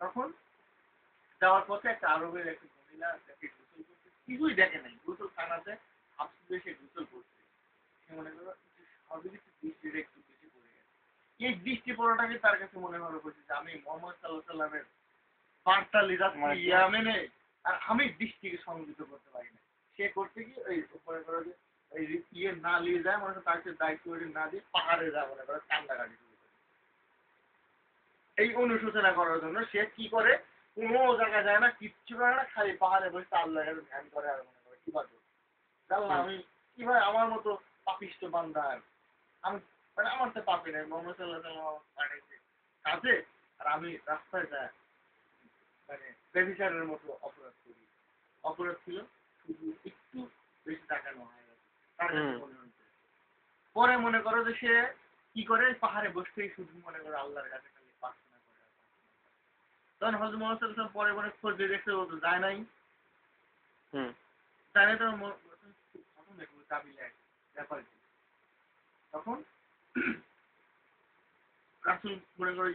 তখন যাওয়ার পথে একটা আরবের একটা মহিলা তাকে গোসল করতে কিছুই দেখে নাই, গোসল খানাতে আপসে সে গোসল করছে। সে মনে করো সবই কিছু দৃষ্টিটা একটু বেশি পড়ে গেছে। এই দৃষ্টি পড়াটাকে তার কাছে মনে হচ্ছে যে আমি মোহাম্মদ সাল্লাহ সাল্লামের বার্তা যাচ্ছি ইয়ামেনে, আর আমি দৃষ্টিকে সংযত করতে পারি না। সে করতে কি ওই মনে করো যে এই ইয়ে না নিয়ে যায়, মনে করো তার দায়িত্ব না দিয়ে পাহাড়ে যায়, মনে করো কান্দাকাটি শুরু করে। এই অনুশোচনা করার জন্য সে কি করে, কোনো জায়গায় যায় না, কিচ্ছু করে না, খালি পাহাড়ে বসে আল্লাহর কাছে ধ্যান করে আর মনে করে ইবাদত। আল্লাহ আমি কিভাবে আমার মতো পাপিষ্ট বান্দা, আর আমি মানে আমার তো পাপি নাই, মোহাম্মদ সাল্লাহ সাল্লাম পাঠাইছে কাজে, আর আমি রাস্তায় যাই মানে ব্যভিচারের মতো অপরাধ করি। অপরাধ ছিল শুধু একটু বেশি টাকা নেওয়া হয়ে গেছে তার কাছে মনে হচ্ছে। পরে মনে করো যে সে কি করে, পাহাড়ে বসতেই শুধু মনে করো আল্লাহর কাছে খালি প্রার্থনা করে। তখন হযরত মুহাম্মদ সাল্লাল্লাহু আলাইহি ওয়াসাল্লাম পরে পরে খোঁজ দিয়ে দেখতে বলতো যায় নাই, যায় নাই, তো কাবিলা ব্যাপার কি তখন রাসূল মনে করো